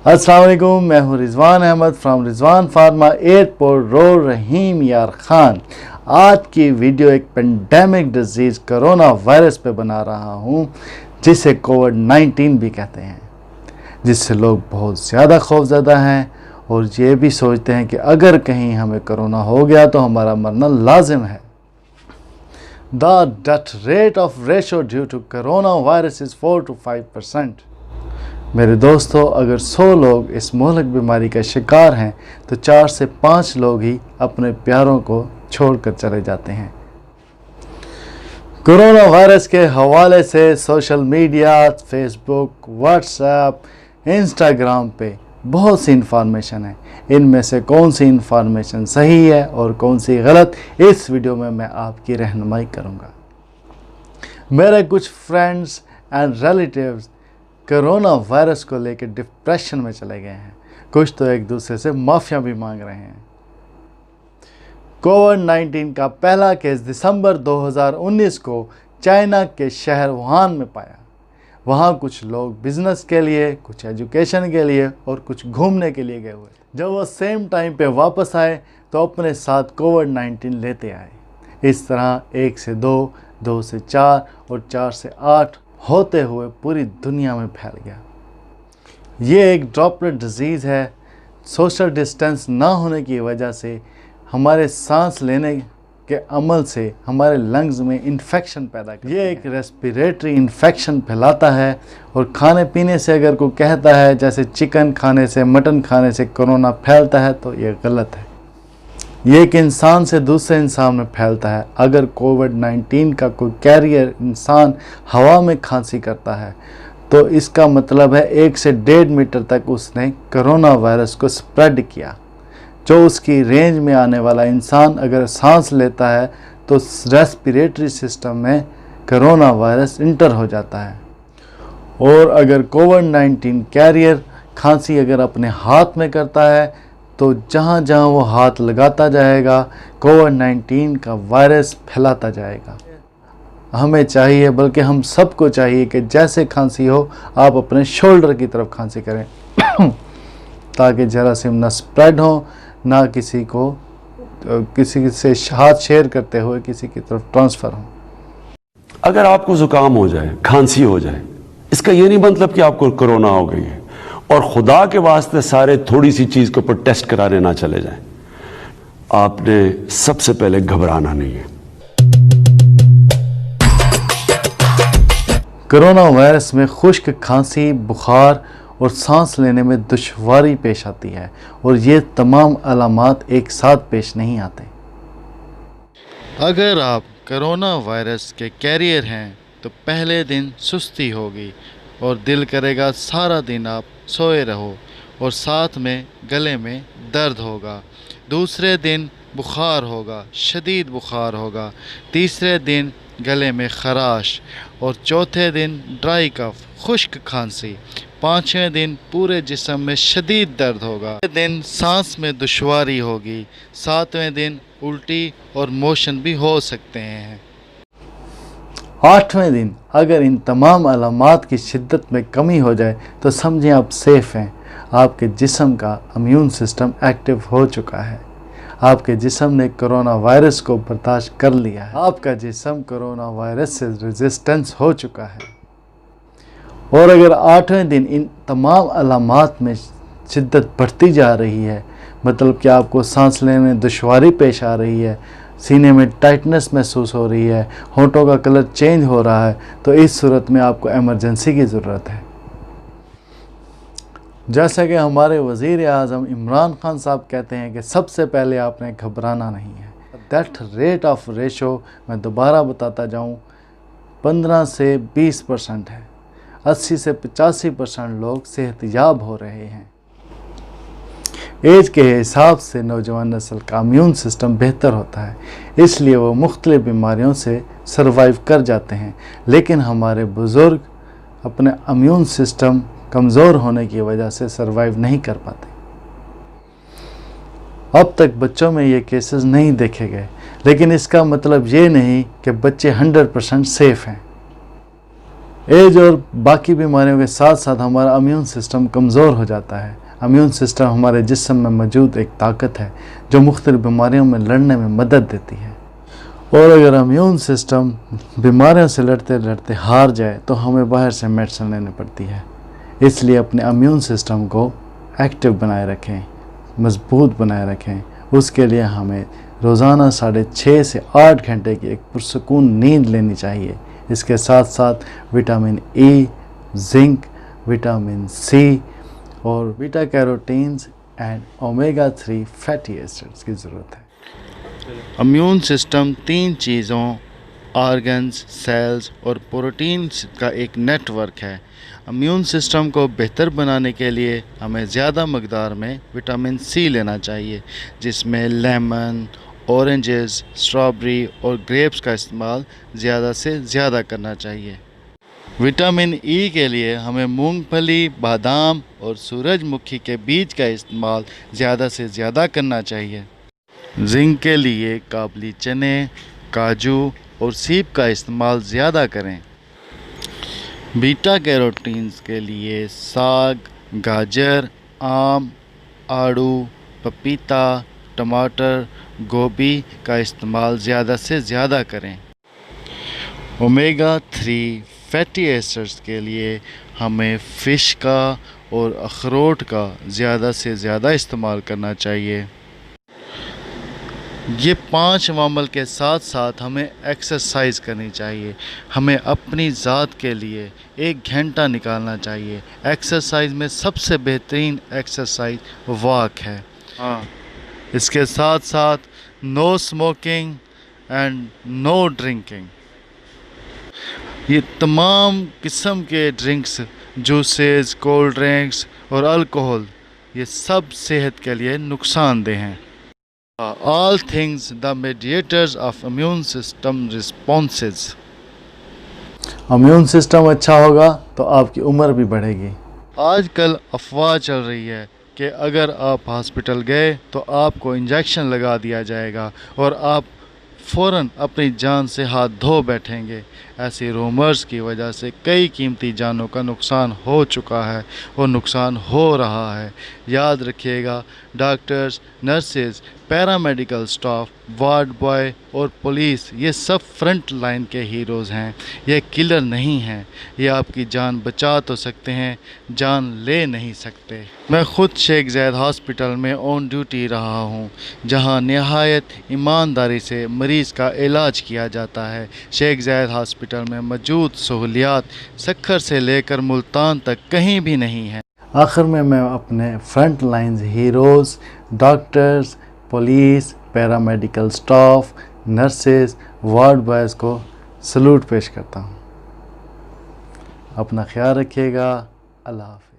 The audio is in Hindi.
अस्सलाम वालेकुम, मैं हूँ Rizwan Ahmad from Rizwan Pharma airport road Rahim Yar Khan. आज की वीडियो एक पेंडेमिक डिजीज़ कोरोना वायरस पे बना रहा हूँ जिसे कोविड-19 भी कहते हैं, जिससे लोग बहुत ज़्यादा खौफज़दा हैं और ये भी सोचते हैं कि अगर कहीं हमें कोरोना हो गया तो हमारा मरना लाजिम है। The death rate of ratio due to coronavirus is 4 to 5%। मेरे दोस्तों, अगर 100 लोग इस मोहलिक बीमारी का शिकार हैं तो 4 से 5 लोग ही अपने प्यारों को छोड़कर चले जाते हैं। कोरोना वायरस के हवाले से social media, Facebook, WhatsApp, Instagram पे बहुत सी इन्फॉर्मेशन है। इनमें से कौन सी इन्फॉर्मेशन सही है और कौन सी गलत, इस वीडियो में मैं आपकी रहनुमाई करूँगा। मेरे कुछ friends and relatives corona virus को लेकर डिप्रेशन में चले गए हैं, कुछ तो एक दूसरे से माफ़िया भी मांग रहे हैं। कोविड-19 का पहला केस दिसंबर 2019 को चाइना के शहर वुहान में पाया। वहाँ कुछ लोग बिज़नेस के लिए, कुछ एजुकेशन के लिए और कुछ घूमने के लिए गए हुए थे। जब वो सेम टाइम पे वापस आए तो अपने साथ कोविड-19 लेते आए। इस तरह 1 से 2, 2 से 4 और 4 से 8 होते हुए पूरी दुनिया में फैल गया। ये एक ड्रॉपलेट डिजीज़ है। सोशल डिस्टेंस ना होने की वजह से हमारे सांस लेने के अमल से हमारे लंग्स में इन्फेक्शन पैदा करता है। ये एक रेस्पिरेटरी इन्फेक्शन फैलाता है और खाने पीने से अगर कोई कहता है जैसे चिकन खाने से, मटन खाने से कोरोना फैलता है तो ये गलत है। ये एक इंसान से दूसरे इंसान में फैलता है। अगर कोविड-19 का कोई कैरियर इंसान हवा में खांसी करता है तो इसका मतलब है 1 से 1.5 मीटर तक उसने कोरोना वायरस को स्प्रेड किया। जो उसकी रेंज में आने वाला इंसान अगर सांस लेता है तो रेस्पिरेटरी सिस्टम में कोरोना वायरस इंटर हो जाता है। और अगर कोविड-19 कैरियर खांसी अगर अपने हाथ में करता है तो जहाँ जहाँ वो हाथ लगाता जाएगा कोविड-19 का वायरस फैलाता जाएगा। हमें चाहिए, बल्कि हम सबको चाहिए कि जैसे खांसी हो आप अपने शोल्डर की तरफ खांसी करें ताकि जरासीम ना स्प्रेड हो, ना किसी को किसी से हाथ शेयर करते हुए किसी की तरफ ट्रांसफ़र हो। अगर आपको ज़ुकाम हो जाए, खांसी हो जाए, इसका ये नहीं मतलब कि आपको कोरोना हो गई है। और खुदा के वास्ते सारे थोड़ी सी चीज़ के ऊपर टेस्ट कराने ना चले जाएं। आपने सबसे पहले घबराना नहीं है। कोरोना वायरस में खुश्क खांसी, बुखार और सांस लेने में दुश्वारी पेश आती है और ये तमाम अलामात एक साथ पेश नहीं आते। अगर आप कोरोना वायरस के कैरियर हैं तो पहले दिन सुस्ती होगी और दिल करेगा सारा दिन आप सोए रहो और साथ में गले में दर्द होगा। दूसरे दिन बुखार होगा, शदीद बुखार होगा। तीसरे दिन गले में खराश और चौथे दिन ड्राई कफ, खुश्क खांसी। 5वें दिन पूरे जिस्म में शदीद दर्द होगा। 6वें दिन सांस में दुश्वारी होगी। 7वें दिन उल्टी और मोशन भी हो सकते हैं। 8वें दिन अगर इन तमाम अलामात की शिद्दत में कमी हो जाए तो समझें आप सेफ़ हैं। आपके जिस्म का इम्यून सिस्टम एक्टिव हो चुका है। आपके जिस्म ने कोरोना वायरस को बर्दाश्त कर लिया है। आपका जिस्म कोरोना वायरस से रेजिस्टेंस हो चुका है। और अगर 8वें दिन इन तमाम अलामात में शिद्दत बढ़ती जा रही है, मतलब कि आपको सांस लेने में दुश्वारी पेश आ रही है, सीने में टाइटनेस महसूस हो रही है, होंठों का कलर चेंज हो रहा है, तो इस सूरत में आपको इमरजेंसी की ज़रूरत है। जैसा कि हमारे वज़ीर आज़म इमरान खान साहब कहते हैं कि सबसे पहले आपने घबराना नहीं है। डेथ रेट ऑफ रेशो मैं दोबारा बताता जाऊं 15 से 20% है। 80 से 85% लोग सेहतयाब हो रहे हैं। एज के हिसाब से नौजवान नस्ल का इम्यून सिस्टम बेहतर होता है, इसलिए वो मुख्तलिफ बीमारियों से सर्वाइव कर जाते हैं। लेकिन हमारे बुज़ुर्ग अपने इम्यून सिस्टम कमज़ोर होने की वजह से सर्वाइव नहीं कर पाते। अब तक बच्चों में ये केसेस नहीं देखे गए, लेकिन इसका मतलब ये नहीं कि बच्चे 100% सेफ़ हैं। एज और बाकी बीमारियों के साथ साथ हमारा इम्यून सिस्टम कमज़ोर हो जाता है। इम्यून सिस्टम हमारे जिस्म में मौजूद एक ताकत है जो मुख्तलिफ बीमारियों में लड़ने में मदद देती है, और अगर इम्यून सिस्टम बीमारियों से लड़ते लड़ते हार जाए तो हमें बाहर से मेडिसिन लेनी पड़ती है। इसलिए अपने इम्यून सिस्टम को एक्टिव बनाए रखें, मजबूत बनाए रखें। उसके लिए हमें रोज़ाना 6.5 से 8 घंटे की एक पुरसकून नींद लेनी चाहिए। इसके साथ साथ vitamin E, zinc, vitamin C और beta carotenes and omega 3 fatty acids की ज़रूरत है। इम्यून सिस्टम 3 चीज़ों, ऑर्गन्स, सेल्स और प्रोटीन्स का एक नेटवर्क है। इम्यून सिस्टम को बेहतर बनाने के लिए हमें ज़्यादा मकदार में विटामिन सी लेना चाहिए, जिसमें लेमन, ऑरेंजेस, स्ट्रॉबेरी और ग्रेप्स का इस्तेमाल ज़्यादा से ज़्यादा करना चाहिए। विटामिन ई के लिए हमें मूंगफली, बादाम और सूरजमुखी के बीज का इस्तेमाल ज़्यादा से ज़्यादा करना चाहिए। जिंक के लिए काबुली चने, काजू और सेब का इस्तेमाल ज़्यादा करें। बीटा कैरोटीन्स के लिए साग, गाजर, आम, आड़ू, पपीता, टमाटर, गोभी का इस्तेमाल ज़्यादा से ज़्यादा करें। ओमेगा 3 फैटी एसिड्स के लिए हमें फ़िश का और अखरोट का ज़्यादा से ज़्यादा इस्तेमाल करना चाहिए। ये 5 अवामल के साथ साथ हमें एक्सरसाइज करनी चाहिए। हमें अपनी ज़ात के लिए 1 घंटा निकालना चाहिए। एक्सरसाइज में सबसे बेहतरीन एक्सरसाइज वॉक है। इसके साथ साथ no smoking and no drinking. ये तमाम किस्म के ड्रिंक्स, जूसेस, कोल्ड ड्रिंक्स और अल्कोहल, ये सब सेहत के लिए नुकसानदेह हैं। All things the mediators of immune system responses। Immune system अच्छा होगा तो आपकी उम्र भी बढ़ेगी। आजकल अफवाह चल रही है कि अगर आप हॉस्पिटल गए तो आपको इंजेक्शन लगा दिया जाएगा और आप फ़ौरन अपनी जान से हाथ धो बैठेंगे। ऐसी रूमर्स की वजह से कई कीमती जानों का नुकसान हो चुका है और नुकसान हो रहा है। याद रखिएगा, doctors, nurses, paramedical staff, ward boy और पुलिस, ये सब फ्रंट लाइन के हीरोज़ हैं। ये किलर नहीं हैं। ये आपकी जान बचा तो सकते हैं, जान ले नहीं सकते। मैं ख़ुद शेख ज़ैद हॉस्पिटल में ऑन ड्यूटी रहा हूँ, जहाँ नहायत ईमानदारी से मरीज़ का इलाज किया जाता है। शेख ज़ैद हॉस्पिटल में मौजूद सहूलियात सक्खर से लेकर मुल्तान तक कहीं भी नहीं है। आखिर में मैं अपने front lines heroes, doctors, police, paramedical staff, nurses, ward boys को सलूट पेश करता हूँ। अपना ख्याल रखिएगा। अल्लाह हाफ़िज़।